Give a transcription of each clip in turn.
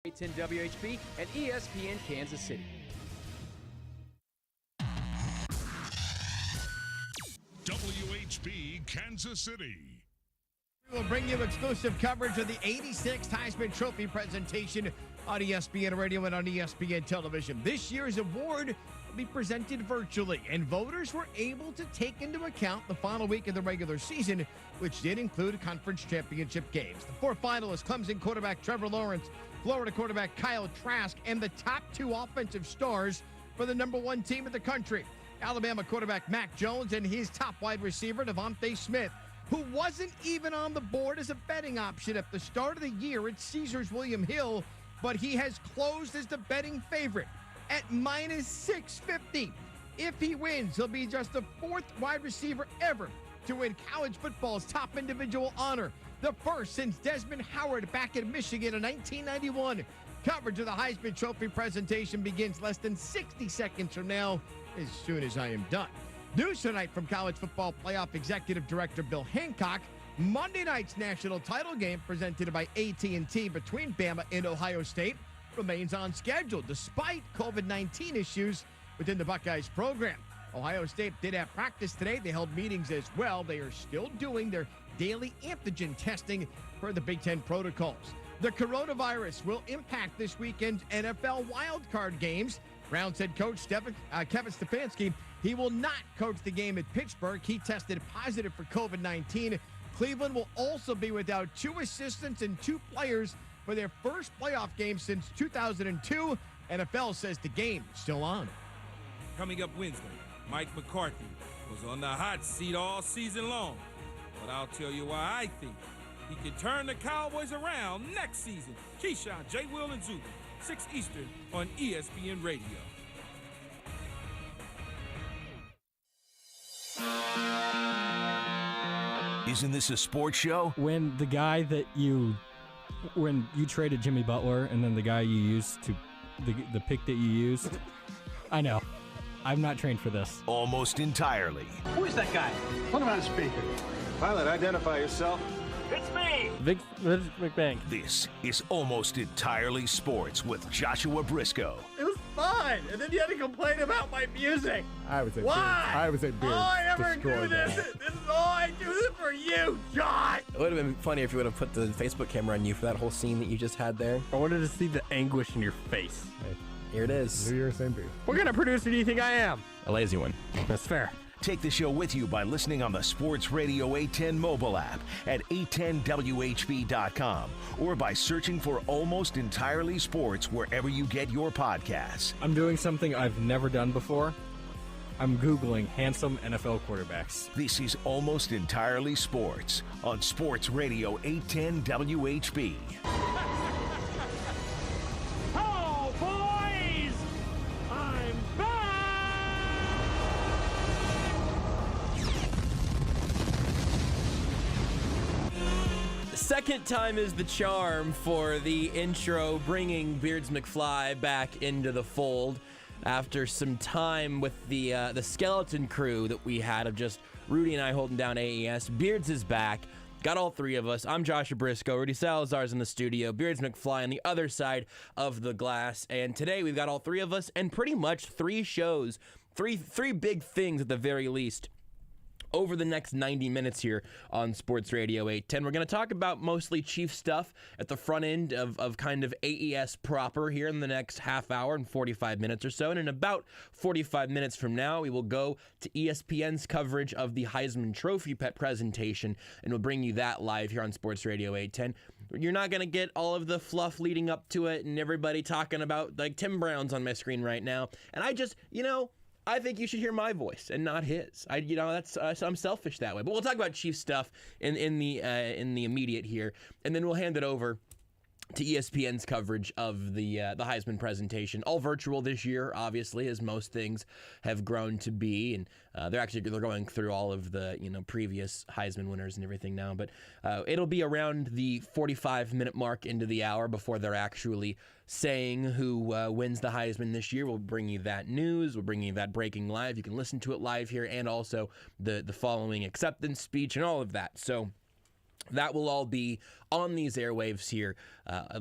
10 WHB and ESPN Kansas City. WHB Kansas City. We will bring you exclusive coverage of the 86th Heisman Trophy presentation on ESPN Radio and on ESPN Television. This year's award will be presented virtually, and voters were able to take into account the final week of the regular season, which did include conference championship games. The four finalists: Clemson quarterback Trevor Lawrence, Florida quarterback Kyle Trask, and the top two offensive stars for the number one team in the country: Alabama quarterback Mac Jones and his top wide receiver Devontae Smith, who wasn't even on the board as a betting option at the start of the year at Caesars William Hill, but he has closed as the betting favorite at minus 650. If he wins, he'll be just the fourth wide receiver ever to win college football's top individual honor, the first since Desmond Howard back in Michigan in 1991. Coverage of the Heisman Trophy presentation begins less than 60 seconds from now, as soon as I am done. News tonight from College Football Playoff Executive Director Bill Hancock. Monday night's national title game presented by AT&T between Bama and Ohio State remains on schedule despite COVID-19 issues within the Buckeyes program. Ohio State did have practice today. They held meetings as well. They are still doing their daily antigen testing per the Big Ten protocols. The coronavirus will impact this weekend's NFL wildcard games. Browns head coach Kevin Stefanski, he will not coach the game at Pittsburgh. He tested positive for COVID-19. Cleveland will also be without two assistants and two players for their first playoff game since 2002. NFL says the game is still on. Coming up Wednesday, Mike McCarthy was on the hot seat all season long. But I'll tell you why I think he can turn the Cowboys around next season. Keyshawn, J. Will, and Zuber, 6 Eastern on ESPN Radio. Isn't this a sports show? When you traded Jimmy Butler and then the guy you used to, the pick that you used, I know. I'm not trained for this. Almost entirely. Who is that guy? Put him on speaker. Pilot, identify yourself. It's me! Vic McBank. This is Almost Entirely Sports with Joshua Brisco. It was fine, and then you had to complain about my music. I would say why? I would say beer. All I ever do this is all I do this for you, Josh. It would have been funny if you would have put the Facebook camera on you for that whole scene that you just had there. I wanted to see the anguish in your face. Hey, here it is. New Year, same beer. What kind of producer do you think I am? A lazy one. That's fair. Take the show with you by listening on the Sports Radio 810 mobile app at 810WHB.com or by searching for Almost Entirely Sports wherever you get your podcasts. I'm doing something I've never done before. I'm Googling handsome NFL quarterbacks. This is Almost Entirely Sports on Sports Radio 810 WHB. Oh, boys! I'm back! Second time is the charm for the intro, bringing Beards McFly back into the fold after some time with the skeleton crew that we had of just Rudy and I holding down AES. Beards is back. Got all three of us. I'm Joshua Brisco. Rudy Salazar's in the studio. Beards McFly on the other side of the glass. And today we've got all three of us and pretty much three shows, three big things at the very least over the next 90 minutes here on Sports Radio 810. We're going to talk about mostly Chief stuff at the front end of kind of AES proper here in the next half hour and 45 minutes or so. And in about 45 minutes from now, we will go to ESPN's coverage of the Heisman Trophy presentation, and we'll bring you that live here on Sports Radio 810. You're not going to get all of the fluff leading up to it and everybody talking about, like, Tim Brown's on my screen right now. And I just, I think you should hear my voice and not his. I'm selfish that way. But we'll talk about Chief stuff in the immediate here, and then we'll hand it over to ESPN's coverage of the Heisman presentation, all virtual this year, obviously, as most things have grown to be, and they're going through all of the previous Heisman winners and everything now. But it'll be around the 45-minute mark into the hour before they're actually saying who wins the Heisman this year. We'll bring you that news. We'll bring you that breaking live. You can listen to it live here, and also the following acceptance speech and all of that. So That will all be on these airwaves here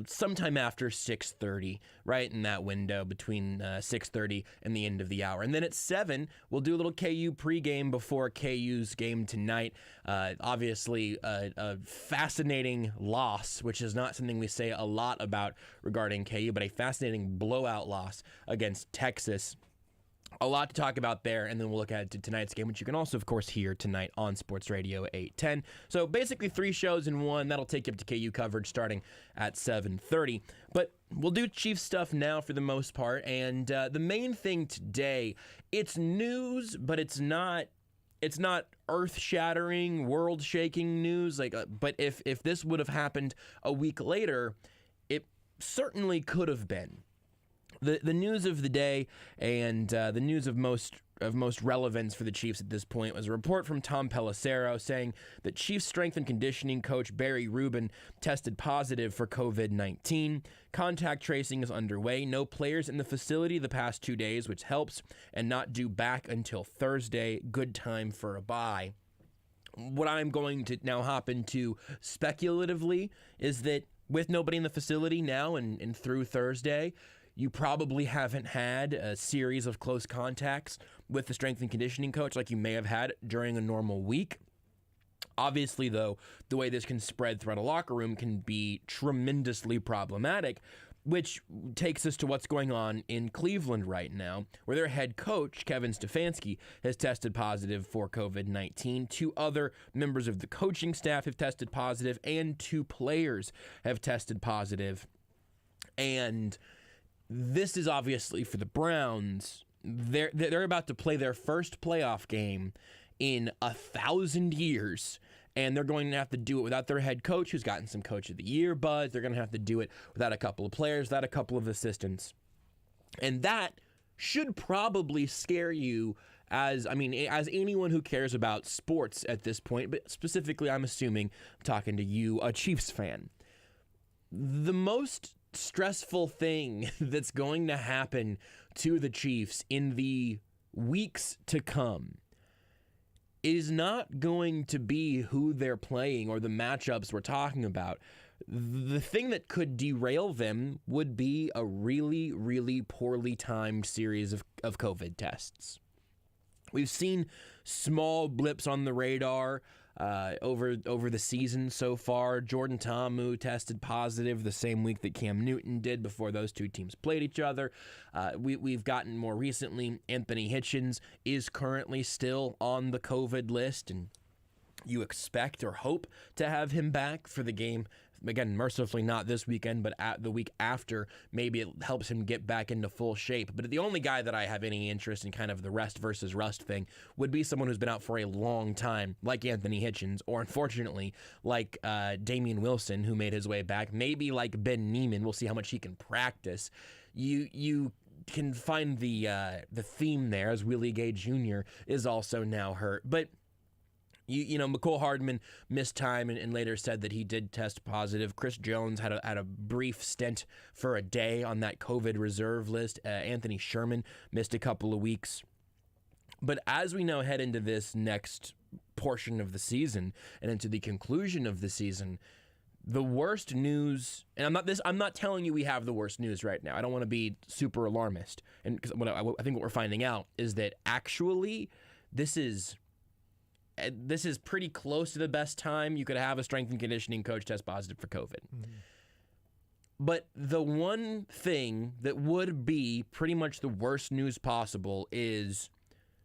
sometime after 6:30, right in that window between 6:30 and the end of the hour. And then at 7, we'll do a little KU pregame before KU's game tonight. Obviously, a fascinating loss, which is not something we say a lot about regarding KU, but a fascinating blowout loss against Texas. A lot to talk about there, and then we'll look at tonight's game, which you can also, of course, hear tonight on Sports Radio 810. So basically 3 shows in one. That'll take you up to KU coverage starting at 7:30. But we'll do Chiefs stuff now for the most part, and the main thing today, it's news, but it's not earth-shattering, world-shaking news. But if this would have happened a week later, it certainly could have been. The news of the day and the news of most relevance for the Chiefs at this point was a report from Tom Pelissero saying that Chiefs strength and conditioning coach Barry Rubin tested positive for COVID-19. Contact tracing is underway. No players in the facility the past 2 days, which helps, and not due back until Thursday. Good time for a bye. What I'm going to now hop into speculatively is that with nobody in the facility now and through Thursday, you probably haven't had a series of close contacts with the strength and conditioning coach like you may have had during a normal week. Obviously, though, the way this can spread throughout a locker room can be tremendously problematic, which takes us to what's going on in Cleveland right now, where their head coach, Kevin Stefanski, has tested positive for COVID-19. 2 other members of the coaching staff have tested positive, and 2 players have tested positive. And this is obviously for the Browns. They're about to play their first playoff game in 1,000 years, and they're going to have to do it without their head coach, who's gotten some Coach of the Year buzz. They're going to have to do it without a couple of players, without a couple of assistants. And that should probably scare you as anyone who cares about sports at this point, but specifically I'm talking to you, a Chiefs fan. The most stressful thing that's going to happen to the Chiefs in the weeks to come is not going to be who they're playing or the matchups we're talking about. The thing that could derail them would be a really, really poorly timed series of COVID tests. We've seen small blips on the radar over the season so far. Jordan Ta'amu tested positive the same week that Cam Newton did before those 2 teams played each other. We've gotten more recently, Anthony Hitchens is currently still on the COVID list, and you expect or hope to have him back for the game. Again, mercifully not this weekend, but at the week after, maybe it helps him get back into full shape. But the only guy that I have any interest in kind of the rest versus rust thing would be someone who's been out for a long time, like Anthony Hitchens, or unfortunately, like Damian Wilson, who made his way back. Maybe like Ben Neiman. We'll see how much he can practice. You can find the theme there, as Willie Gay Jr. is also now hurt. But You know, McCole Hardman missed time and later said that he did test positive. Chris Jones had a brief stint for a day on that COVID reserve list. Anthony Sherman missed a couple of weeks. But as we now head into this next portion of the season and into the conclusion of the season, the worst news, and I'm not telling you we have the worst news right now. I don't want to be super alarmist. And because I think what we're finding out is that actually this is pretty close to the best time you could have a strength and conditioning coach test positive for COVID. Mm-hmm. But the one thing that would be pretty much the worst news possible is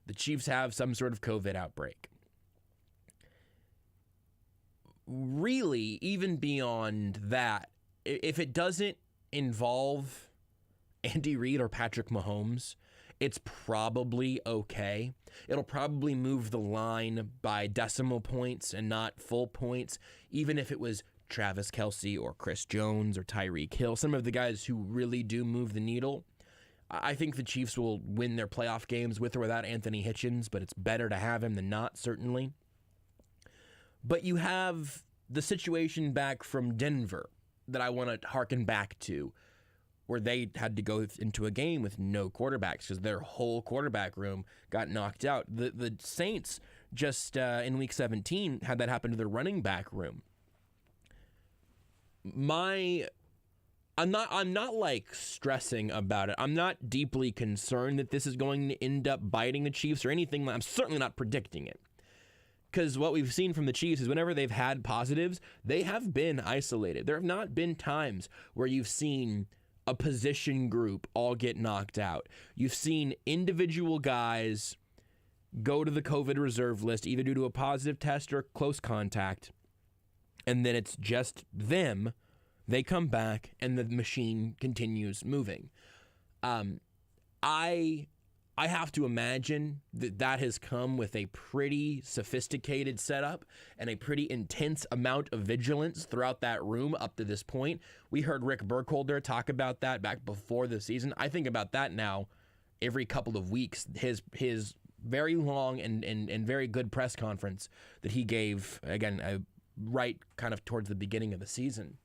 the Chiefs have some sort of COVID outbreak. Really, even beyond that, if it doesn't involve Andy Reid or Patrick Mahomes, it's probably okay. It'll probably move the line by decimal points and not full points, even if it was Travis Kelce or Chris Jones or Tyreek Hill, some of the guys who really do move the needle. I think the Chiefs will win their playoff games with or without Anthony Hitchens, but it's better to have him than not, certainly. But you have the situation back from Denver that I want to harken back to, where they had to go into a game with no quarterbacks because their whole quarterback room got knocked out. The Saints just in Week 17 had that happen to their running back room. I'm not like stressing about it. I'm not deeply concerned that this is going to end up biting the Chiefs or anything. I'm certainly not predicting it. Because what we've seen from the Chiefs is whenever they've had positives, they have been isolated. There have not been times where you've seen a position group all get knocked out. You've seen individual guys go to the COVID reserve list, either due to a positive test or close contact, and then it's just them. They come back, and the machine continues moving. I have to imagine that has come with a pretty sophisticated setup and a pretty intense amount of vigilance throughout that room up to this point. We heard Rick Burkholder talk about that back before the season. I think about that now every couple of weeks. His very long and very good press conference that he gave, again, right kind of towards the beginning of the season.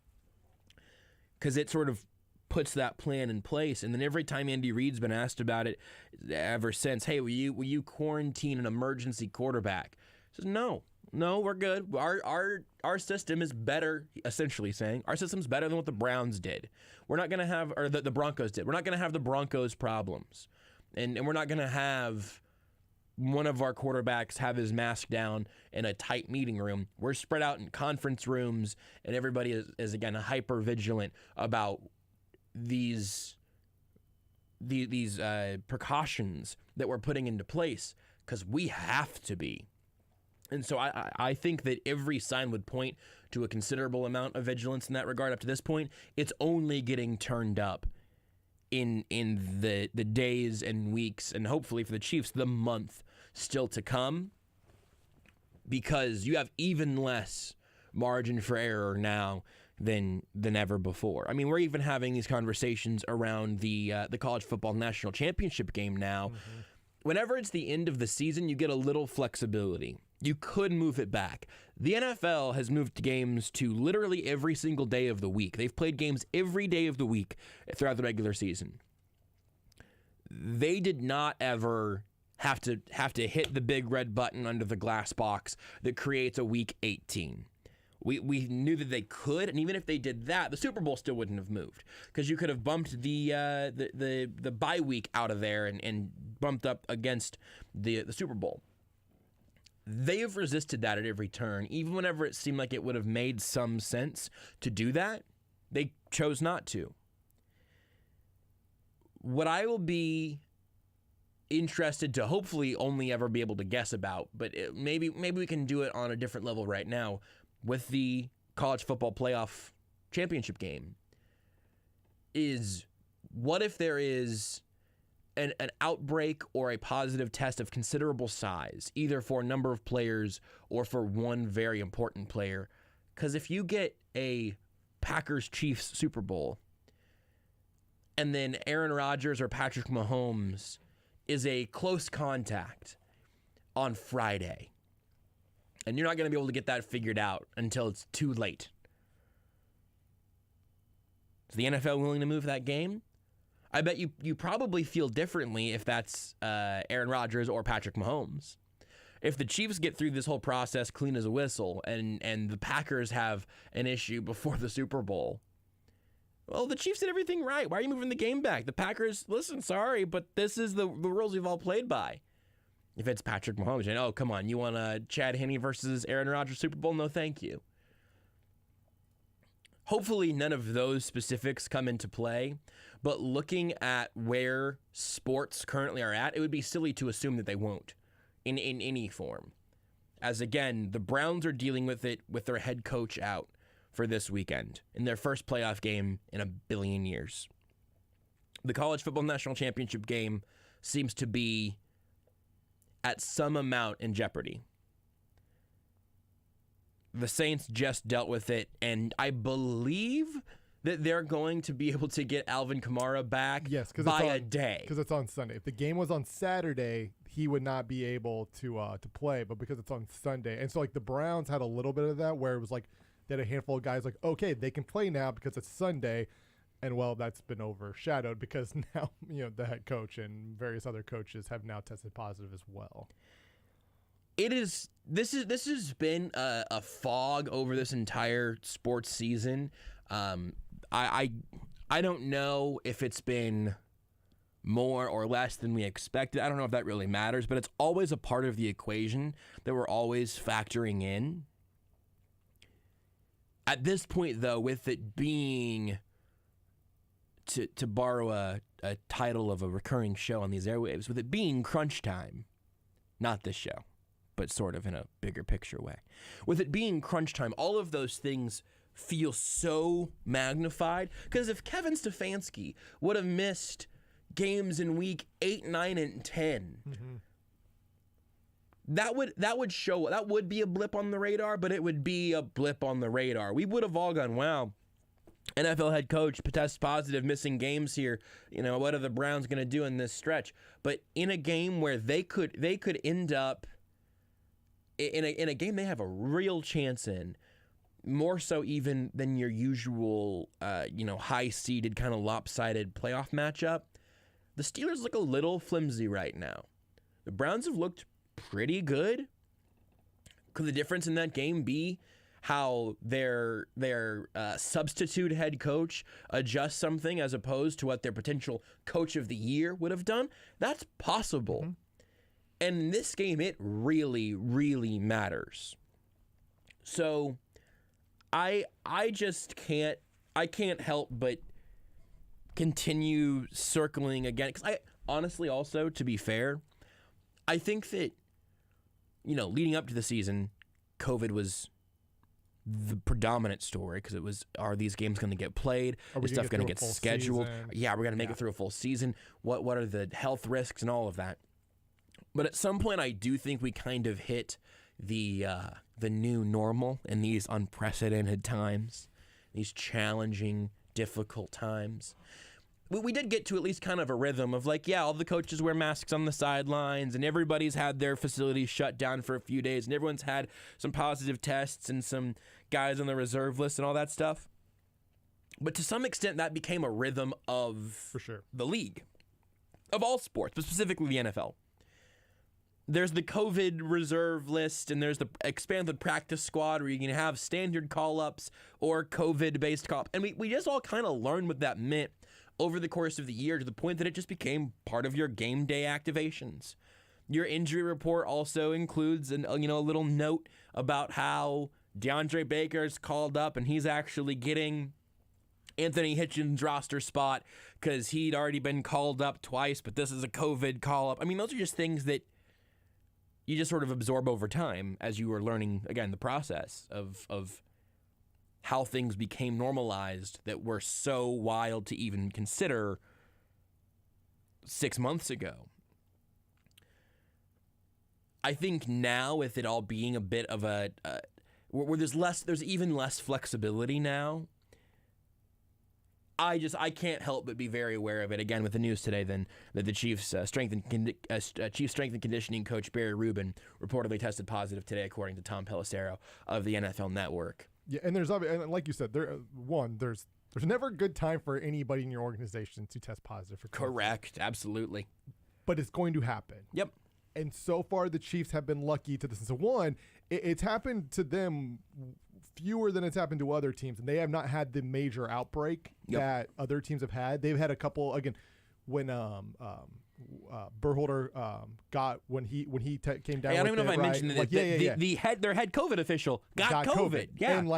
Because it sort of puts that plan in place. And then every time Andy Reid's been asked about it ever since, hey, will you quarantine an emergency quarterback? He says, no, we're good. Our system is better, essentially saying, our system's better than what the Browns did. We're not going to have, or the Broncos did. We're not going to have the Broncos problems. And we're not going to have one of our quarterbacks have his mask down in a tight meeting room. We're spread out in conference rooms, and everybody is again, hyper vigilant about these precautions that we're putting into place because we have to be. And so I think that every sign would point to a considerable amount of vigilance in that regard up to this point. It's only getting turned up in the days and weeks, and hopefully for the Chiefs, the month still to come, because you have even less margin for error now than ever before. I mean, we're even having these conversations around the college football national championship game now. Mm-hmm. Whenever it's the end of the season, you get a little flexibility. You could move it back. The NFL has moved games to literally every single day of the week. They've played games every day of the week throughout the regular season. They did not ever have to hit the big red button under the glass box that creates a week 18. We knew that they could, and even if they did that, the Super Bowl still wouldn't have moved, because you could have bumped the bye week out of there and bumped up against the Super Bowl. They have resisted that at every turn, even whenever it seemed like it would have made some sense to do that. They chose not to. What I will be interested to hopefully only ever be able to guess about, but maybe we can do it on a different level right now, with the college football playoff championship game, is what if there is an outbreak or a positive test of considerable size, either for a number of players or for one very important player? Because if you get a Packers-Chiefs Super Bowl, and then Aaron Rodgers or Patrick Mahomes is a close contact on Friday, and you're not going to be able to get that figured out until it's too late. Is the NFL willing to move that game? I bet you probably feel differently if that's Aaron Rodgers or Patrick Mahomes. If the Chiefs get through this whole process clean as a whistle, and the Packers have an issue before the Super Bowl, well, the Chiefs did everything right. Why are you moving the game back? The Packers, listen, sorry, but this is the rules we've all played by. If it's Patrick Mahomes, and oh, come on, you want Chad Henne versus Aaron Rodgers Super Bowl? No, thank you. Hopefully none of those specifics come into play, but looking at where sports currently are at, it would be silly to assume that they won't in any form. As again, the Browns are dealing with it with their head coach out for this weekend in their first playoff game in 1 billion years. The college football national championship game seems to be at some amount in jeopardy. The Saints just dealt with it, and I believe that they're going to be able to get Alvin Kamara back by a day. Because it's on Sunday. If the game was on Saturday, he would not be able to play, but because it's on Sunday. And so, like, the Browns had a little bit of that where it was like they had a handful of guys like, okay, they can play now because it's Sunday. And, well, that's been overshadowed because now, the head coach and various other coaches have now tested positive as well. This has been a fog over this entire sports season. I don't know if it's been more or less than we expected. I don't know if that really matters, but it's always a part of the equation that we're always factoring in. At this point, though, with it being, to borrow a title of a recurring show on these airwaves, with it being crunch time, not this show, but sort of in a bigger picture way. With it being crunch time, all of those things feel so magnified. Because if Kevin Stefanski would have missed games in week 8, 9, and 10, that would be a blip on the radar, but it would be a blip on the radar. We would have all gone, wow, NFL head coach tests positive, missing games here. What are the Browns going to do in this stretch? But in a game where they could end up in a game they have a real chance in, more so even than your usual high-seeded kind of lopsided playoff matchup, the Steelers look a little flimsy right now. The Browns have looked pretty good. Could the difference in that game be how their substitute head coach adjusts something as opposed to what their potential coach of the year would have done? That's possible. And in this game, it really, really matters. So I just can't help but continue circling again. Because I honestly, also, to be fair, I think that, leading up to the season, COVID was the predominant story, because it was, are these games going to get played? Is stuff going to get scheduled? Yeah, we're going to make it through a full season. What are the health risks and all of that? But at some point, I do think we kind of hit the new normal in these unprecedented times, these challenging, difficult times. We did get to at least kind of a rhythm of all the coaches wear masks on the sidelines, and everybody's had their facilities shut down for a few days, and everyone's had some positive tests and some guys on the reserve list and all that stuff. But to some extent, that became a rhythm of the league, of all sports, but specifically the NFL. There's the COVID reserve list, and there's the expanded practice squad where you can have standard call-ups or COVID-based call-ups. And we just all kind of learned what that meant over the course of the year, to the point that it just became part of your game day activations. Your injury report also includes a little note about how DeAndre Baker's called up and he's actually getting Anthony Hitchens' roster spot because he'd already been called up twice, but this is a COVID call-up. I mean, those are just things that you just sort of absorb over time as you were learning, again, the process of how things became normalized that were so wild to even consider 6 months ago. I think now, with it all being a bit of a where there's even less flexibility now. I can't help but be very aware of it. Again, with the news today, then that the Chiefs' Chief strength and conditioning coach Barry Rubin reportedly tested positive today, according to Tom Pelissero of the NFL Network. Yeah, and and like you said, there's never a good time for anybody in your organization to test positive for COVID. Correct, absolutely. But it's going to happen. Yep. And so far, the Chiefs have been lucky to this. So one, it's happened to them fewer than it's happened to other teams, and they have not had the major outbreak that other teams have had. They've had a couple, again, when Berhalter got when he came down. I don't even know if I right? mentioned that their head COVID official got COVID. Yeah, and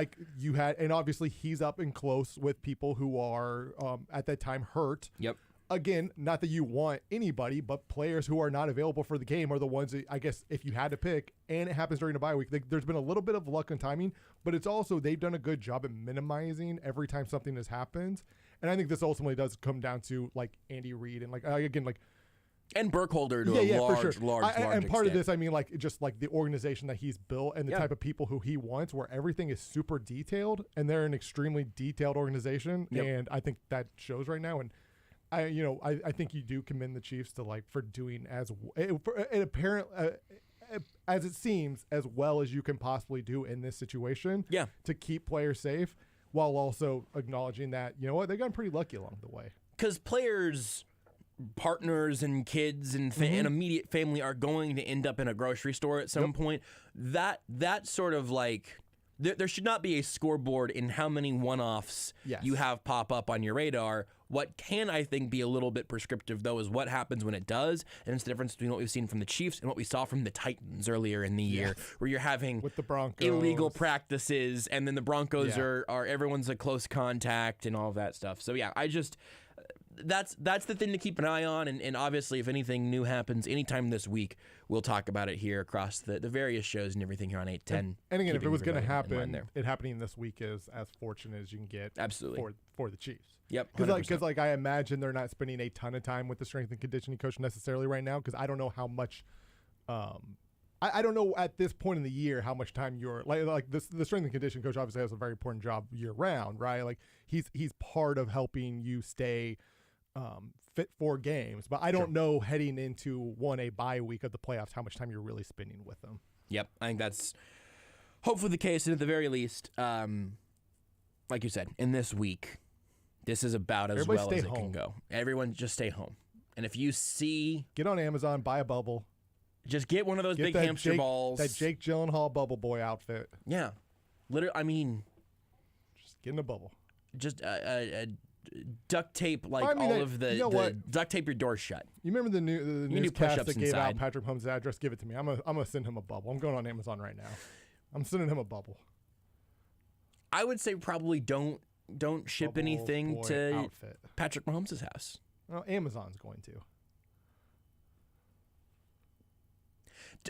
and obviously he's up and close with people who are at that time hurt. Yep. Again, not that you want anybody, but players who are not available for the game are the ones that, I guess, if you had to pick, and it happens during the bye week, there's been a little bit of luck and timing, but it's also they've done a good job at minimizing every time something has happened. And I think this ultimately does come down to Andy Reid and and Burkholder to a large and part extent. of this, I mean, just the organization that he's built and the type of people who he wants, where everything is super detailed, and they're an extremely detailed organization, and I think that shows right now. And I think you do commend the Chiefs for doing as it seems as well as you can possibly do in this situation. Yeah. To keep players safe while also acknowledging that they got pretty lucky along the way. Because players, partners, and kids and immediate family are going to end up in a grocery store at some point. That sort of there should not be a scoreboard in how many one-offs you have pop up on your radar. What can, I think, be a little bit prescriptive, though, is what happens when it does, and it's the difference between what we've seen from the Chiefs and what we saw from the Titans earlier in the year, where you're having with the Broncos illegal practices, and then the Broncos are everyone's a close contact and all of that stuff. So, yeah, that's the thing to keep an eye on, and obviously if anything new happens anytime this week, we'll talk about it here across the various shows and everything here on 810. And again, if it was going to happen, it happening this week is as fortunate as you can get for the Chiefs. Yep, because I imagine they're not spending a ton of time with the strength and conditioning coach necessarily right now, because I don't know how much I don't know at this point in the year how much time you're the strength and conditioning coach obviously has a very important job year round, right? Like he's part of helping you stay fit for games, but I don't know heading into a bye week of the playoffs how much time you're really spending with them. Yep, I think that's hopefully the case, and at the very least, like you said, in this week, this is about as well as it can go. Everyone just stay home, and if you get on Amazon, buy a bubble. Just get one of those big hamster balls. That Jake Gyllenhaal bubble boy outfit. Yeah, literally. I mean, just get in a bubble. Just duct tape duct tape your door shut. You remember the newscast that gave out Patrick Mahomes' address? Give it to me. I'm gonna send him a bubble. I'm going on Amazon right now. I'm sending him a bubble. I would say probably don't ship anything to Patrick Mahomes' house. Well, Amazon's going to.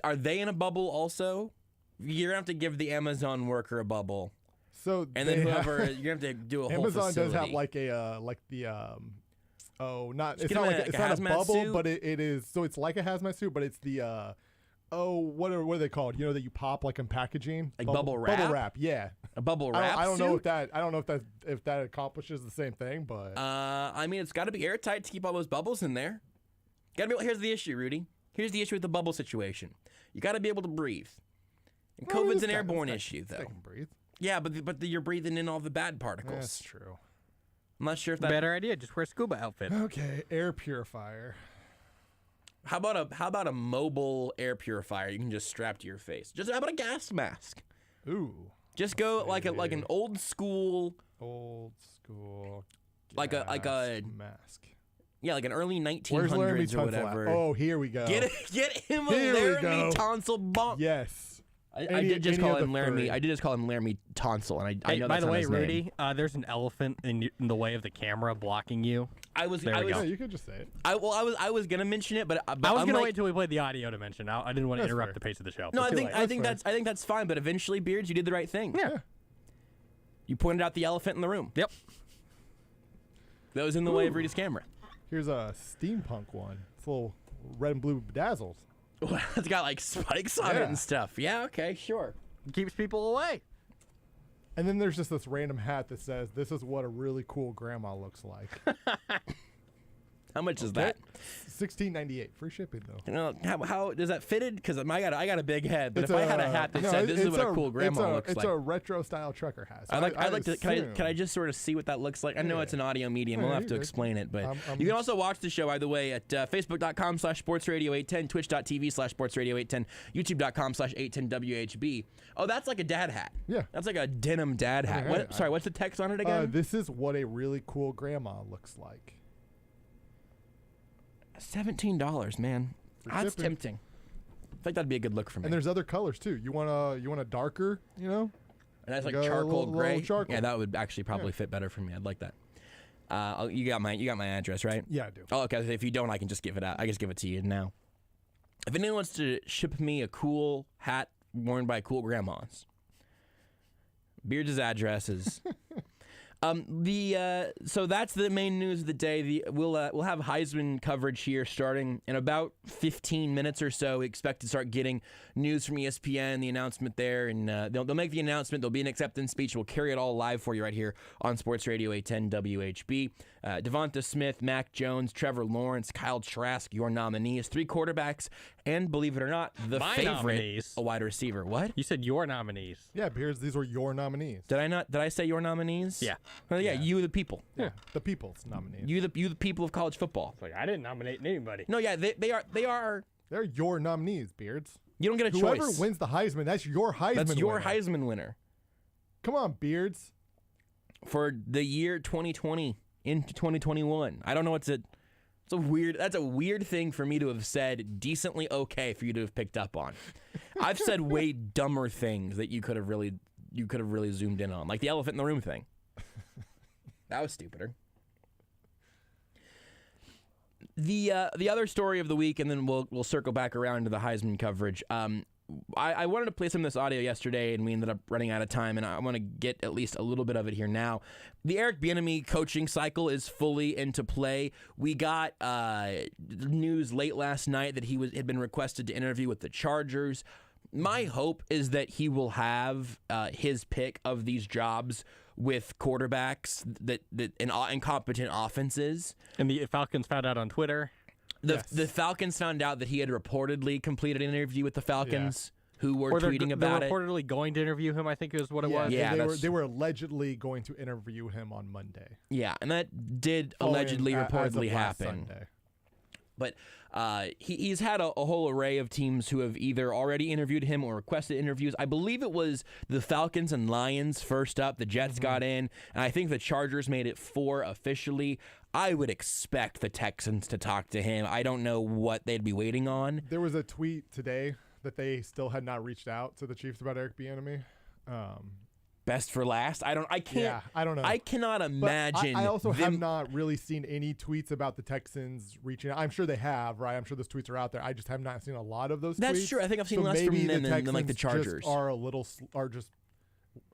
Are they in a bubble also? You're gonna have to give the Amazon worker a bubble. So and then whoever you're gonna have to do a whole Amazon facility. does have like a it's not a bubble suit? But it is, so it's like a hazmat suit, but it's the what are they called? You know, that you pop like in packaging, like bubble wrap. Bubble wrap, yeah. A bubble wrap. I don't know if that accomplishes the same thing, but I mean, it's got to be airtight to keep all those bubbles in there. Here's the issue, Rudy. Here's the issue with the bubble situation. You got to be able to breathe. And COVID's an airborne issue, though. Breathe. Yeah, but you're breathing in all the bad particles. That's true. I'm not sure if that better idea. Just wear a scuba outfit. Okay, air purifier. How about a mobile air purifier you can just strap to your face? How about a gas mask? Ooh. Just go like an old school like a mask. Yeah, like an early 1900s or whatever. Oh, here we go. Get him a Laramie tonsil bomb. Yes. I did just call him Laramie. I did just call him Laramie tonsil, and I know that's not his name. By the way, Rudy, there's an elephant in the way of the camera blocking you. Yeah, you could just say it. I was gonna mention it, but I was gonna wait till we played the audio to mention. I didn't want to interrupt the pace of the show. No, I think that's fine. But eventually, Beards, you did the right thing. Yeah. You pointed out the elephant in the room. Yep. That was in the way of Rudy's camera. Here's a steampunk one. It's a little red and blue bedazzled. It's got like spikes on it and stuff. Yeah, okay, sure. It keeps people away. And then there's just this random hat that says, "This is what a really cool grandma looks like." How much is that? $16.98. Free shipping though. You know, how does that fitted? Because I got a big head. But if I had a hat that said, "This is what a cool grandma looks like," it's a retro style trucker hat. So I'd like to. Can I just sort of see what that looks like? I know it's an audio medium. We'll have to explain it, but you can also watch the show either way at Facebook.com/SportsRadio810, Twitch.tv/SportsRadio810, YouTube.com/810WHB. Oh, that's like a dad hat. Yeah, that's like a denim dad hat. What's the text on it again? This is what a really cool grandma looks like. $17, man. That's tempting. I think that'd be a good look for me. And there's other colors too. You want a darker, you know? And that's like charcoal gray. Charcoal. Yeah, that would actually probably fit better for me. I'd like that. You got my address, right? Yeah, I do. Oh, okay. If you don't, I can just give it out. I just give it to you now. If anyone wants to ship me a cool hat worn by cool grandmas, Beards' address is. So that's the main news of the day. We'll have Heisman coverage here starting in about 15 minutes or so. We expect to start getting news from ESPN, the announcement there, and they'll make the announcement. There'll be an acceptance speech. We'll carry it all live for you right here on Sports Radio 810 WHB. Devonta Smith, Mac Jones, Trevor Lawrence, Kyle Trask, your nominees, 3 quarterbacks, and believe it or not, My favorite, nominees. a wide receiver. What? You said your nominees. Yeah, Beards, these were your nominees. Did I not? Did I say your nominees? Yeah. Yeah, you the people. Yeah, the people's nominees. You the people of college football. It's like I didn't nominate anybody. No, yeah, they are. They're your nominees, Beards. You don't get a Whoever choice. wins the Heisman, that's your Heisman winner. That's your Heisman winner. Come on, Beards. For the year 2020 into 2021. I don't know. That's a weird thing for me to have said. Decently okay for you to have picked up on. I've said way dumber things that you could have really zoomed in on, like the elephant in the room thing. That was stupider. The other story of the week, and then we'll circle back around to the Heisman coverage. I wanted to play some of this audio yesterday, and we ended up running out of time, and I want to get at least a little bit of it here now. The Eric Bieniemy coaching cycle is fully into play. We got news late last night that he had been requested to interview with the Chargers. My hope is that he will have his pick of these jobs with quarterbacks that in incompetent offenses. And the Falcons found out on Twitter. The Falcons found out that he had reportedly completed an interview with the Falcons, who were tweeting about it. They were reportedly going to interview him, I think is what it was. Yeah, they were allegedly going to interview him on Monday. Yeah, and that did allegedly, reportedly happen. Sunday. But he's had a whole array of teams who have either already interviewed him or requested interviews. I believe it was the Falcons and Lions first up. The Jets got in, and I think the Chargers made it 4 officially. I would expect the Texans to talk to him. I don't know what they'd be waiting on. There was a tweet today that they still had not reached out to the Chiefs about Eric Bieniemy. Best for last? I don't know. I cannot imagine. I also have not really seen any tweets about the Texans reaching out. I'm sure they have, right? I'm sure those tweets are out there. I just have not seen a lot of those tweets. That's true. I think I've seen less from them than like the Chargers.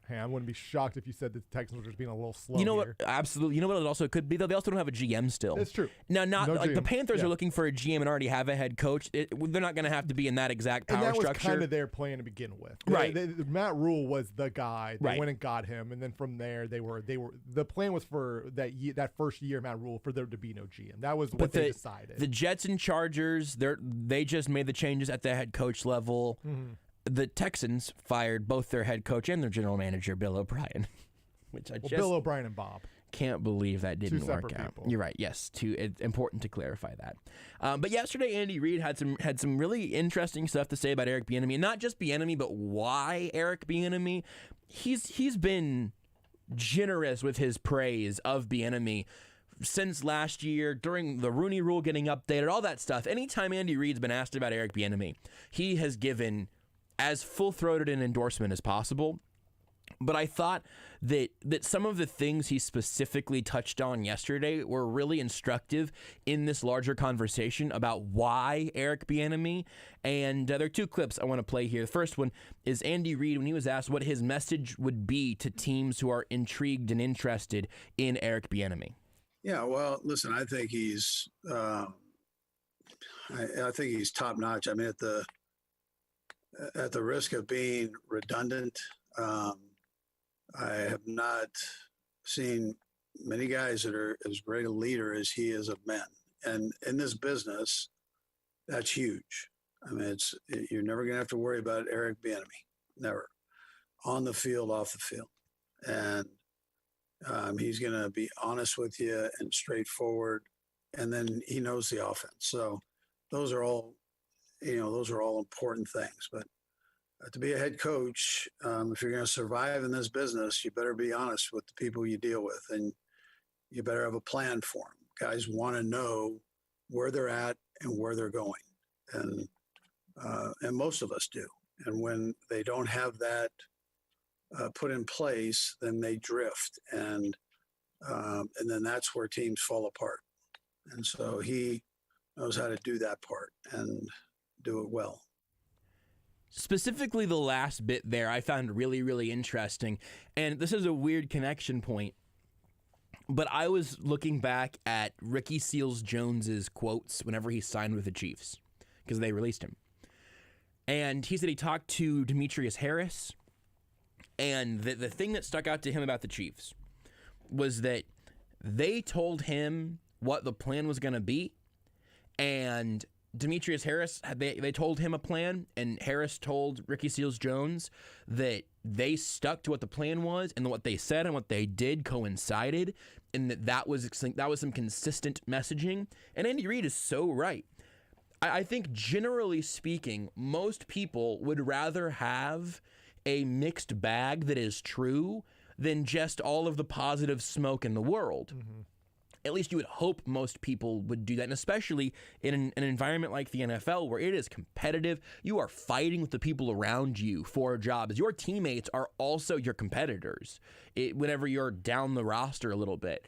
Hey, I wouldn't be shocked if you said the Texans were just being a little slow. You know what? Absolutely. You know what it also could be, though? They also don't have a GM still. That's true. Now, the Panthers are looking for a GM and already have a head coach. They're not going to have to be in that exact power structure. And that was kind of their plan to begin with. Right. Matt Rule was the guy. They went and got him, and then from there, the plan was for that first year, Matt Rule, for there to be no GM. That was what they decided. The Jets and Chargers, they just made the changes at the head coach level. Mm-hmm. The Texans fired both their head coach and their general manager, Bill O'Brien, which Bill O'Brien and Bob. Can't believe that didn't work out. People. You're right. Yes, it's important to clarify that. But yesterday, Andy Reid had some really interesting stuff to say about Eric Bieniemy, and not just Bieniemy, but why Eric Bieniemy. He's been generous with his praise of Bieniemy since last year, during the Rooney Rule getting updated, all that stuff. Anytime Andy Reid's been asked about Eric Bieniemy, he has given as full-throated an endorsement as possible. But I thought that some of the things he specifically touched on yesterday were really instructive in this larger conversation about why Eric Bieniemy. And there are 2 clips I want to play here. The first one is Andy Reid when he was asked what his message would be to teams who are intrigued and interested in Eric Bieniemy. Yeah, well, listen, I think he's I think he's top-notch. I mean, at the risk of being redundant, I have not seen many guys that are as great a leader as he is of men. And in this business, that's huge. I mean, you're never going to have to worry about Eric Bieniemy. Never. On the field, off the field. And he's going to be honest with you and straightforward. And then he knows the offense. So those are all important things. But to be a head coach, if you're going to survive in this business, you better be honest with the people you deal with, and you better have a plan for them. Guys want to know where they're at and where they're going, and most of us do. And when they don't have that put in place, then they drift, and then that's where teams fall apart. And so he knows how to do that part and do it well. Specifically, the last bit there I found really, really interesting. And this is a weird connection point. But I was looking back at Ricky Seals-Jones's quotes whenever he signed with the Chiefs, because they released him. And he said he talked to Demetrius Harris. And the thing that stuck out to him about the Chiefs was that they told him what the plan was going to be. And Demetrius Harris, they told him a plan, and Harris told Ricky Seals-Jones that they stuck to what the plan was, and what they said and what they did coincided, and that was some consistent messaging. And Andy Reid is so right. I think generally speaking, most people would rather have a mixed bag that is true than just all of the positive smoke in the world. Mm-hmm. At least you would hope most people would do that, and especially in an environment like the NFL where it is competitive. You are fighting with the people around you for jobs. Your teammates are also your competitors whenever you're down the roster a little bit.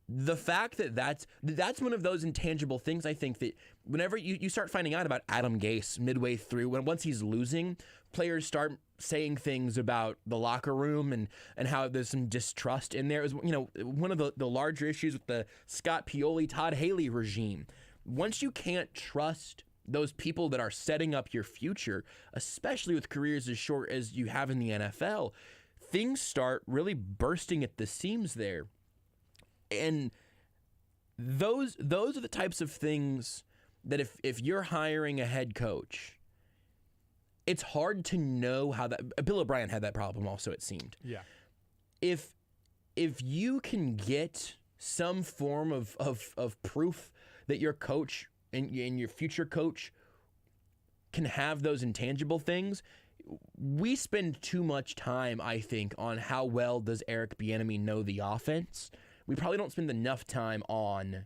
The fact that that's one of those intangible things, I think, that whenever you start finding out about Adam Gase midway through, once he's losing, players start saying things about the locker room and how there's some distrust in there. It was, one of the larger issues with the Scott Pioli, Todd Haley regime. Once you can't trust those people that are setting up your future, especially with careers as short as you have in the NFL, things start really bursting at the seams there. And those are the types of things that if you're hiring a head coach, it's hard to know how that. Bill O'Brien had that problem also, it seemed. Yeah. If you can get some form of proof that your coach and your future coach can have those intangible things, we spend too much time, I think, on how well does Eric Bieniemy know the offense. We probably don't spend enough time on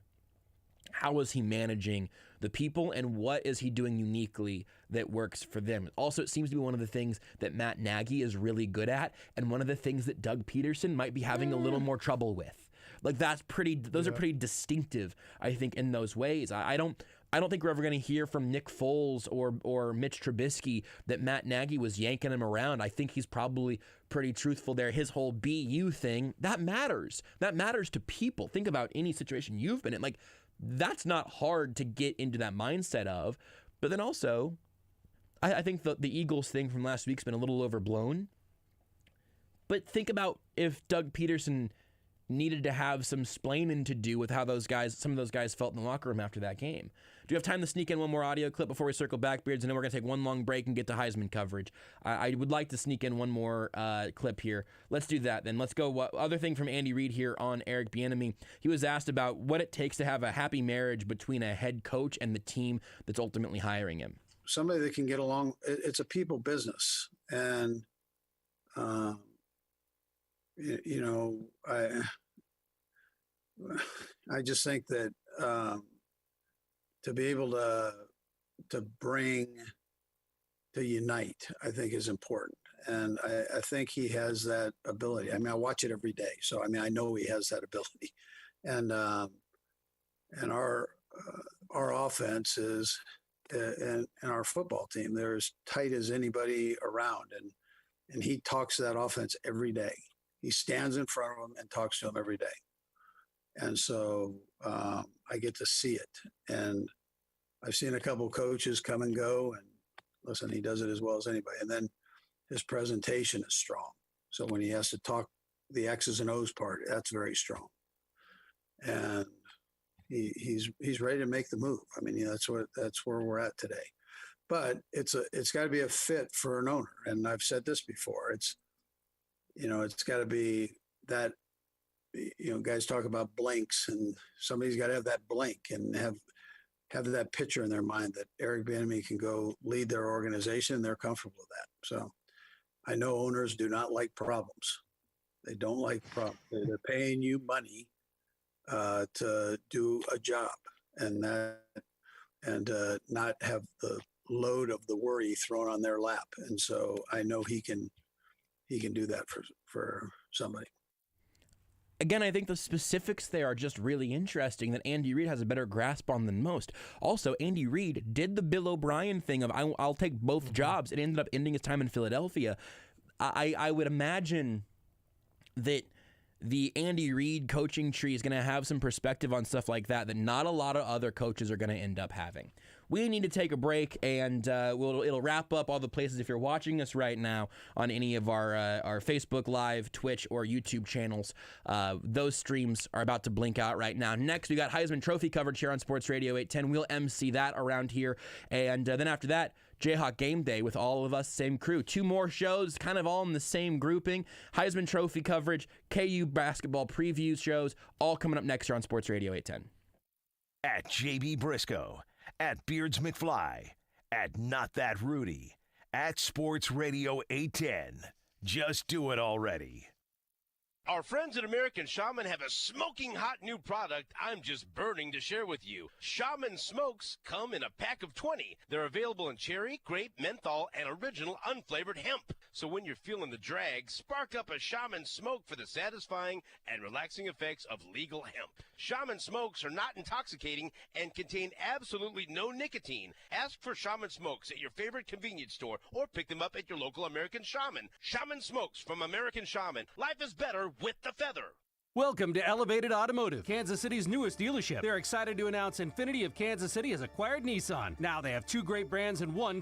how is he managing the people and what is he doing uniquely that works for them. Also, it seems to be one of the things that Matt Nagy is really good at, and one of the things that Doug Peterson might be having a little more trouble with. Like those are pretty distinctive, I think, in those ways. I don't think we're ever going to hear from Nick Foles or Mitch Trubisky that Matt Nagy was yanking him around. I think he's probably pretty truthful there. His whole BU thing, that matters. That matters to people. Think about any situation you've been in. Like, that's not hard to get into that mindset of. But then also, I think the Eagles thing from last week's been a little overblown. But think about if Doug Peterson needed to have some splaining to do with how some of those guys felt in the locker room after that game. Do you have time to sneak in one more audio clip before we circle back, Beards? And then we're going to take one long break and get to Heisman coverage. I would like to sneak in one more clip here. Let's do that then. Let's go. Other thing from Andy Reid here on Eric Bieniemy. He was asked about what it takes to have a happy marriage between a head coach and the team that's ultimately hiring him. Somebody that can get along. It's a people business. And, I just think that to be able to unite, I think is important. And I think he has that ability. I mean, I watch it every day. So, I mean, I know he has that ability. And our offense is, and our football team, they're as tight as anybody around. And he talks to that offense every day. He stands in front of them and talks to them every day. And so I get to see it. And I've seen a couple of coaches come and go, and listen, he does it as well as anybody. And then his presentation is strong. So when he has to talk the X's and O's part, that's very strong. And he's ready to make the move. I mean, that's where we're at today. But it's got to be a fit for an owner. And I've said this before. It's got to be that. Guys talk about blinks, and somebody's got to have that blink and have that picture in their mind that Eric Bieniemy can go lead their organization, and they're comfortable with that. So I know owners do not like problems. They don't like problems. They're paying you money to do a job and not have the load of the worry thrown on their lap. And so I know he can do that for somebody. Again, I think the specifics there are just really interesting that Andy Reid has a better grasp on than most. Also, Andy Reid did the Bill O'Brien thing of I'll take both jobs. It ended up ending his time in Philadelphia. I would imagine that the Andy Reid coaching tree is going to have some perspective on stuff like that not a lot of other coaches are going to end up having. We need to take a break, and it'll wrap up all the places. If you're watching us right now on any of our Facebook Live, Twitch, or YouTube channels, those streams are about to blink out right now. Next, we got Heisman Trophy coverage here on Sports Radio 810. We'll MC that around here, and then after that, Jayhawk Game Day with all of us, same crew. 2 more shows, kind of all in the same grouping. Heisman Trophy coverage, KU basketball preview shows, all coming up next here on Sports Radio 810. At JB Brisco, at Beards McFly, at Not That Rudy, at Sports Radio 810. Just do it already. Our friends at American Shaman have a smoking hot new product I'm just burning to share with you. Shaman Smokes come in a pack of 20. They're available in cherry, grape, menthol, and original unflavored hemp. So when you're feeling the drag, spark up a Shaman Smoke for the satisfying and relaxing effects of legal hemp. Shaman Smokes are not intoxicating and contain absolutely no nicotine. Ask for Shaman Smokes at your favorite convenience store or pick them up at your local American Shaman. Shaman Smokes from American Shaman. Life is better with the feather. Welcome to Elevated Automotive, Kansas City's newest dealership. They're excited to announce Infiniti of Kansas City has acquired Nissan. Now they have two great brands and one